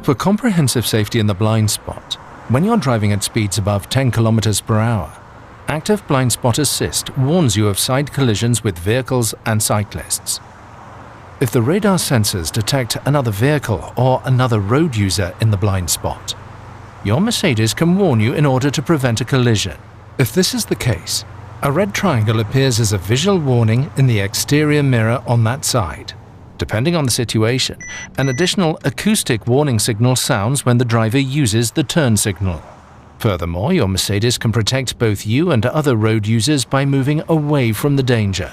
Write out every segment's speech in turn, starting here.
For comprehensive safety in the blind spot, when you're driving at speeds above 10 km per hour, Active Blind Spot Assist warns you of side collisions with vehicles and cyclists. If the radar sensors detect another vehicle or another road user in the blind spot, your Mercedes can warn you in order to prevent a collision. If this is the case, a red triangle appears as a visual warning in the exterior mirror on that side. Depending on the situation, an additional acoustic warning signal sounds when the driver uses the turn signal. Furthermore, your Mercedes can protect both you and other road users by moving away from the danger.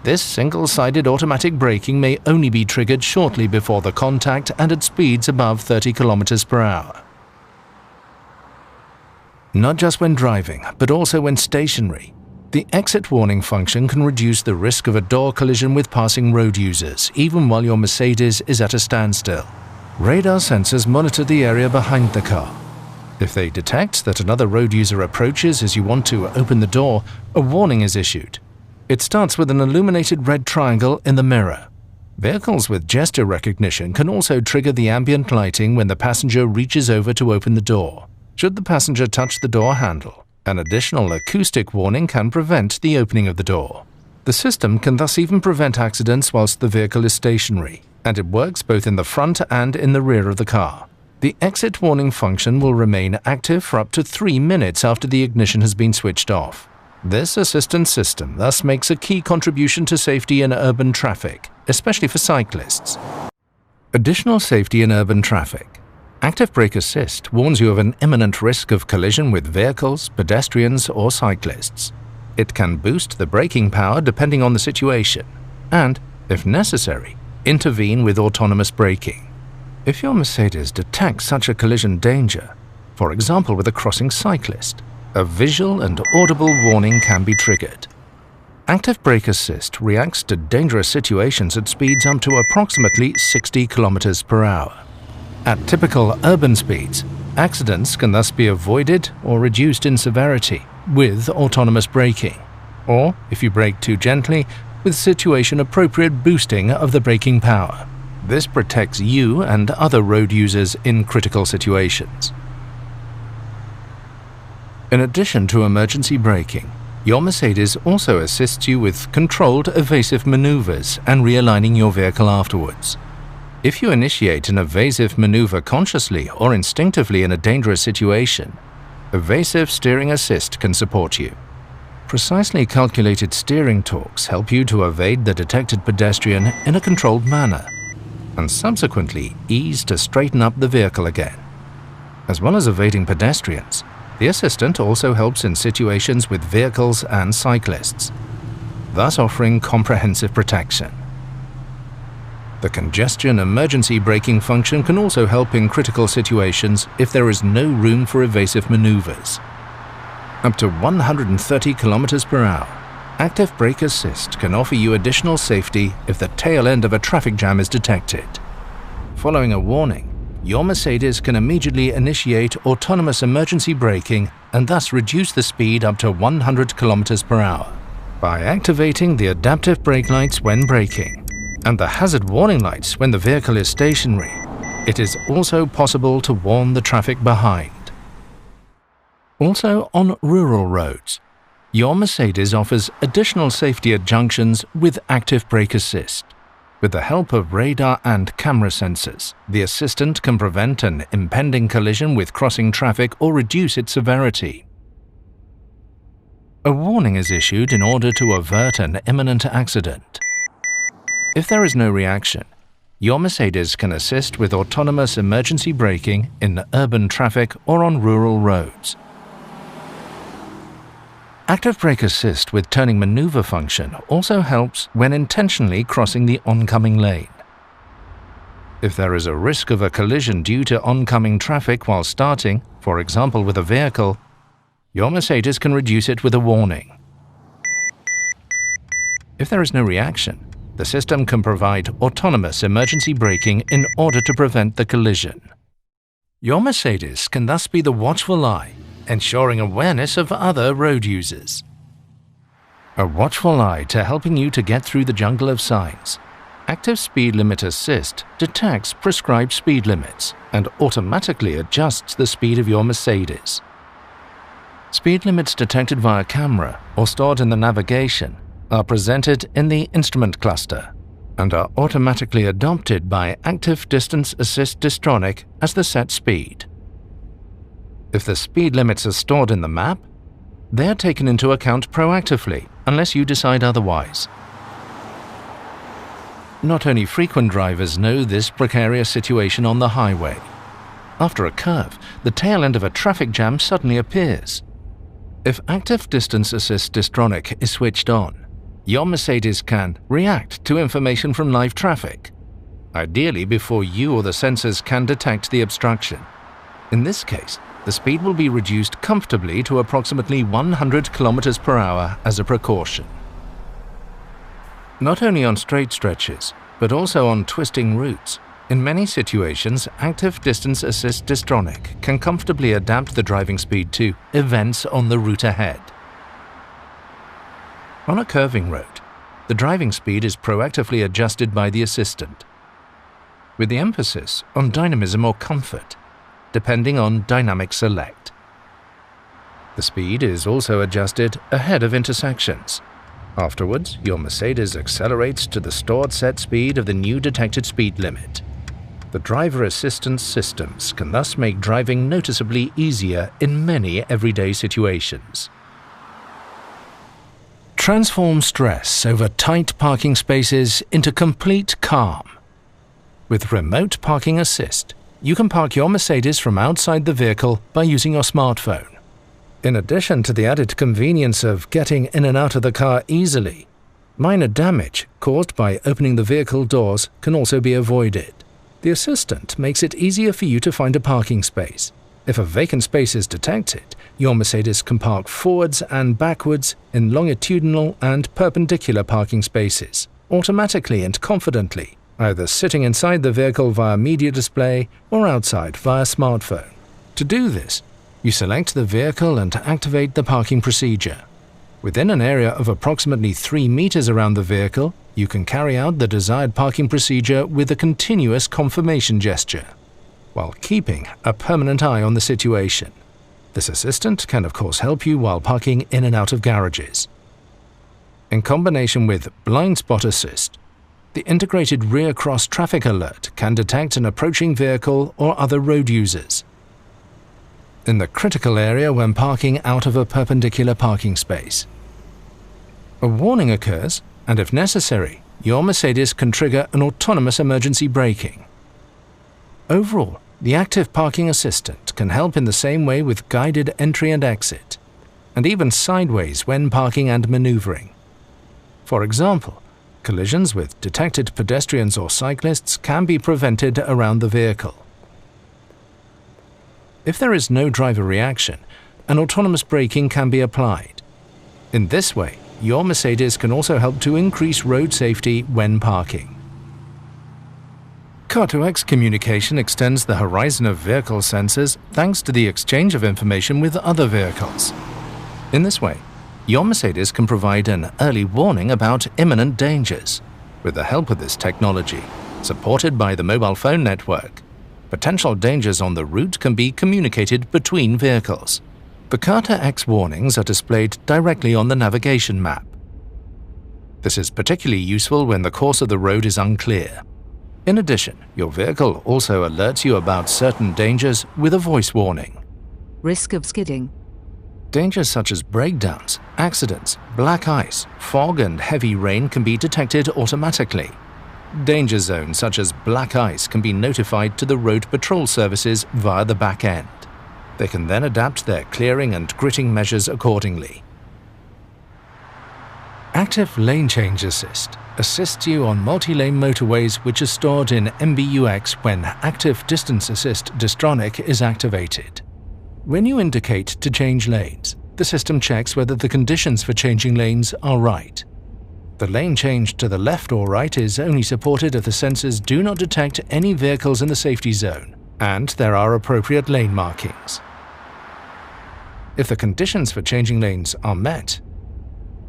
This single-sided automatic braking may only be triggered shortly before the contact and at speeds above 30 km per hour. Not just when driving, but also when stationary, the exit warning function can reduce the risk of a door collision with passing road users, even while your Mercedes is at a standstill. Radar sensors monitor the area behind the car. If they detect that another road user approaches as you want to open the door, a warning is issued. It starts with an illuminated red triangle in the mirror. Vehicles with gesture recognition can also trigger the ambient lighting when the passenger reaches over to open the door. Should the passenger touch the door handle, an additional acoustic warning can prevent the opening of the door. The system can thus even prevent accidents whilst the vehicle is stationary, and it works both in the front and in the rear of the car. The exit warning function will remain active for up to 3 minutes after the ignition has been switched off. This assistance system thus makes a key contribution to safety in urban traffic, especially for cyclists. Additional safety in urban traffic. Active Brake Assist warns you of an imminent risk of collision with vehicles, pedestrians, or cyclists. It can boost the braking power depending on the situation, and, if necessary, intervene with autonomous braking. If your Mercedes detects such a collision danger, for example with a crossing cyclist, a visual and audible warning can be triggered. Active Brake Assist reacts to dangerous situations at speeds up to approximately 60 km per hour. At typical urban speeds, accidents can thus be avoided or reduced in severity with autonomous braking, or, if you brake too gently, with situation-appropriate boosting of the braking power. This protects you and other road users in critical situations. In addition to emergency braking, your Mercedes also assists you with controlled evasive maneuvers and realigning your vehicle afterwards. If you initiate an evasive maneuver consciously or instinctively in a dangerous situation, Evasive Steering Assist can support you. Precisely calculated steering torques help you to evade the detected pedestrian in a controlled manner, and subsequently ease to straighten up the vehicle again. As well as evading pedestrians, the assistant also helps in situations with vehicles and cyclists, thus offering comprehensive protection. The congestion emergency braking function can also help in critical situations if there is no room for evasive maneuvers. Up to 130 km per hour, Active Brake Assist can offer you additional safety if the tail end of a traffic jam is detected. Following a warning, your Mercedes can immediately initiate autonomous emergency braking and thus reduce the speed up to 100 km per hour. By activating the adaptive brake lights when braking and the hazard warning lights when the vehicle is stationary, it is also possible to warn the traffic behind. Also on rural roads, your Mercedes offers additional safety at junctions with Active Brake Assist. With the help of radar and camera sensors, the assistant can prevent an impending collision with crossing traffic or reduce its severity. A warning is issued in order to avert an imminent accident. If there is no reaction, your Mercedes can assist with autonomous emergency braking in urban traffic or on rural roads. Active Brake Assist with turning maneuver function also helps when intentionally crossing the oncoming lane. If there is a risk of a collision due to oncoming traffic while starting, for example with a vehicle, your Mercedes can reduce it with a warning. If there is no reaction, the system can provide autonomous emergency braking in order to prevent the collision. Your Mercedes can thus be the watchful eye, ensuring awareness of other road users. A watchful eye to helping you to get through the jungle of signs. Active Speed Limit Assist detects prescribed speed limits and automatically adjusts the speed of your Mercedes. Speed limits detected via camera or stored in the navigation are presented in the instrument cluster and are automatically adopted by Active Distance Assist Distronic as the set speed. If the speed limits are stored in the map, they are taken into account proactively unless you decide otherwise. Not only frequent drivers know this precarious situation on the highway. After a curve, the tail end of a traffic jam suddenly appears. If Active Distance Assist Distronic is switched on, your Mercedes can react to information from live traffic, ideally before you or the sensors can detect the obstruction. In this case, the speed will be reduced comfortably to approximately 100 km per hour as a precaution. Not only on straight stretches, but also on twisting routes, in many situations, Active Distance Assist Distronic can comfortably adapt the driving speed to events on the route ahead. On a curving road, the driving speed is proactively adjusted by the assistant, with the emphasis on dynamism or comfort, depending on Dynamic Select. The speed is also adjusted ahead of intersections. Afterwards, your Mercedes accelerates to the stored set speed of the new detected speed limit. The driver assistance systems can thus make driving noticeably easier in many everyday situations. Transform stress over tight parking spaces into complete calm. With Remote Parking Assist, you can park your Mercedes from outside the vehicle by using your smartphone. In addition to the added convenience of getting in and out of the car easily, minor damage caused by opening the vehicle doors can also be avoided. The assistant makes it easier for you to find a parking space. If a vacant space is detected, your Mercedes can park forwards and backwards in longitudinal and perpendicular parking spaces, automatically and confidently, either sitting inside the vehicle via media display or outside via smartphone. To do this, you select the vehicle and activate the parking procedure. Within an area of approximately 3 meters around the vehicle, you can carry out the desired parking procedure with a continuous confirmation gesture, while keeping a permanent eye on the situation. This assistant can of course help you while parking in and out of garages. In combination with Blind Spot Assist, the integrated rear cross traffic alert can detect an approaching vehicle or other road users in the critical area when parking out of a perpendicular parking space. A warning occurs, and if necessary, your Mercedes can trigger an autonomous emergency braking. Overall, the Active Parking Assistant can help in the same way with guided entry and exit, and even sideways when parking and maneuvering. For example, collisions with detected pedestrians or cyclists can be prevented around the vehicle. If there is no driver reaction, an autonomous braking can be applied. In this way, your Mercedes can also help to increase road safety when parking. Car-to-X communication extends the horizon of vehicle sensors thanks to the exchange of information with other vehicles. In this way, your Mercedes can provide an early warning about imminent dangers. With the help of this technology, supported by the mobile phone network, potential dangers on the route can be communicated between vehicles. The Car-to-X warnings are displayed directly on the navigation map. This is particularly useful when the course of the road is unclear. In addition, your vehicle also alerts you about certain dangers with a voice warning. Risk of skidding. Dangers such as breakdowns, accidents, black ice, fog and heavy rain can be detected automatically. Danger zones such as black ice can be notified to the road patrol services via the back end. They can then adapt their clearing and gritting measures accordingly. Active Lane Change Assist assists you on multi-lane motorways which are stored in MBUX when Active Distance Assist Distronic is activated. When you indicate to change lanes, the system checks whether the conditions for changing lanes are right. The lane change to the left or right is only supported if the sensors do not detect any vehicles in the safety zone and there are appropriate lane markings. If the conditions for changing lanes are met,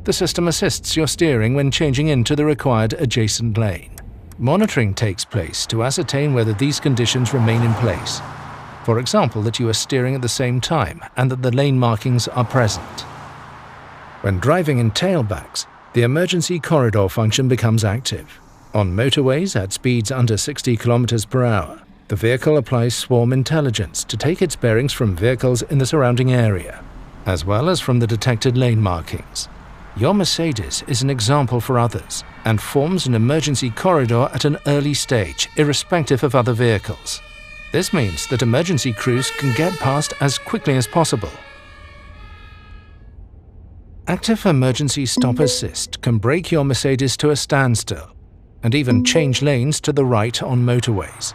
the system assists your steering when changing into the required adjacent lane. Monitoring takes place to ascertain whether these conditions remain in place. For example, that you are steering at the same time and that the lane markings are present. When driving in tailbacks, the emergency corridor function becomes active. On motorways at speeds under 60 km per hour, the vehicle applies swarm intelligence to take its bearings from vehicles in the surrounding area, as well as from the detected lane markings. Your Mercedes is an example for others and forms an emergency corridor at an early stage, irrespective of other vehicles. This means that emergency crews can get past as quickly as possible. Active Emergency Stop Assist can brake your Mercedes to a standstill and even change lanes to the right on motorways.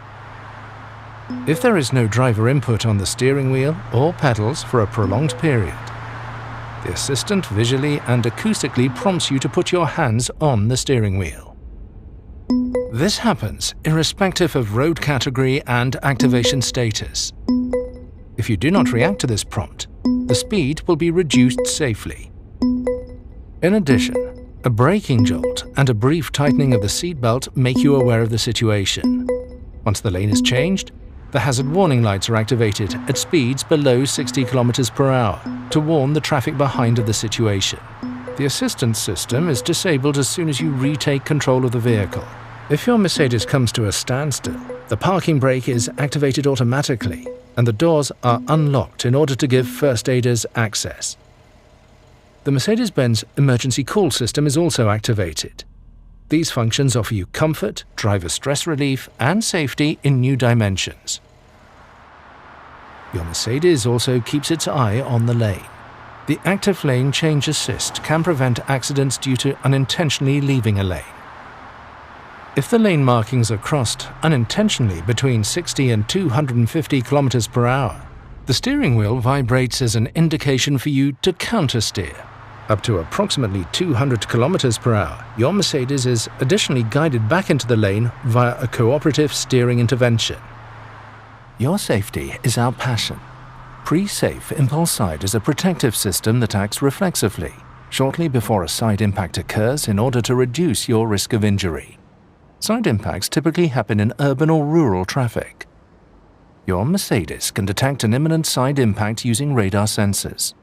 If there is no driver input on the steering wheel or pedals for a prolonged period, the assistant visually and acoustically prompts you to put your hands on the steering wheel. This happens irrespective of road category and activation status. If you do not react to this prompt, the speed will be reduced safely. In addition, a braking jolt and a brief tightening of the seatbelt make you aware of the situation. Once the lane is changed, the hazard warning lights are activated at speeds below 60 km per hour to warn the traffic behind of the situation. The assistance system is disabled as soon as you retake control of the vehicle. If your Mercedes comes to a standstill, the parking brake is activated automatically and the doors are unlocked in order to give first aiders access. The Mercedes-Benz emergency call system is also activated. These functions offer you comfort, driver stress relief, and safety in new dimensions. Your Mercedes also keeps its eye on the lane. The active lane change assist can prevent accidents due to unintentionally leaving a lane. If the lane markings are crossed unintentionally between 60 and 250 km per hour, the steering wheel vibrates as an indication for you to countersteer. Up to approximately 200 km per hour, your Mercedes is additionally guided back into the lane via a cooperative steering intervention. Your safety is our passion. Pre-safe impulse side is a protective system that acts reflexively, shortly before a side impact occurs in order to reduce your risk of injury. Side impacts typically happen in urban or rural traffic. Your Mercedes can detect an imminent side impact using radar sensors.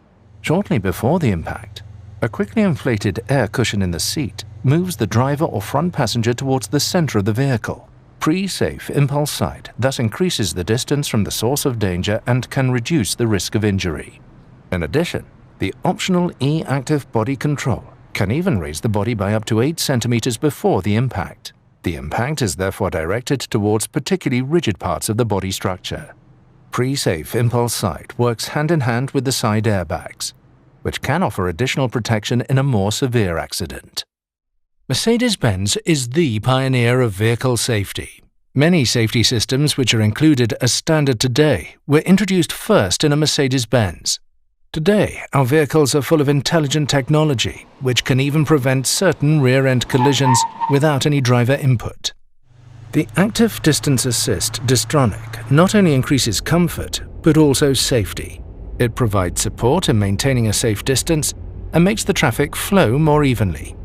Shortly before the impact, a quickly inflated air cushion in the seat moves the driver or front passenger towards the center of the vehicle. Pre-safe impulse side thus increases the distance from the source of danger and can reduce the risk of injury. In addition, the optional E-active body control can even raise the body by up to 8 centimeters before the impact. The impact is therefore directed towards particularly rigid parts of the body structure. Pre-safe impulse side works hand in hand with the side airbags, which can offer additional protection in a more severe accident. Mercedes-Benz is the pioneer of vehicle safety. Many safety systems which are included as standard today were introduced first in a Mercedes-Benz. Today, our vehicles are full of intelligent technology, which can even prevent certain rear-end collisions without any driver input. The Active Distance Assist Distronic not only increases comfort, but also safety. It provides support in maintaining a safe distance and makes the traffic flow more evenly.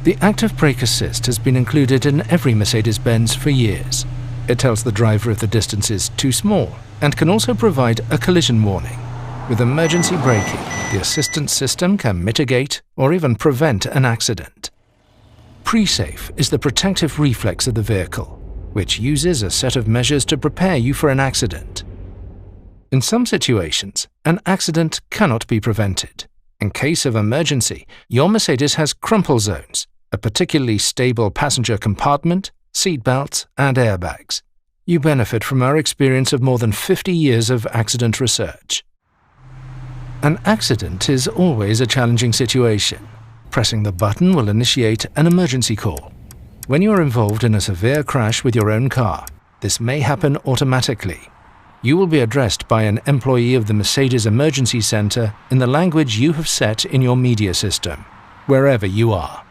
The Active Brake Assist has been included in every Mercedes-Benz for years. It tells the driver if the distance is too small and can also provide a collision warning. With emergency braking, the assistance system can mitigate or even prevent an accident. Pre-safe is the protective reflex of the vehicle, which uses a set of measures to prepare you for an accident. In some situations, an accident cannot be prevented. In case of emergency, your Mercedes has crumple zones, a particularly stable passenger compartment, seat belts, and airbags. You benefit from our experience of more than 50 years of accident research. An accident is always a challenging situation. Pressing the button will initiate an emergency call. When you are involved in a severe crash with your own car, this may happen automatically. You will be addressed by an employee of the Mercedes Emergency Center in the language you have set in your media system, wherever you are.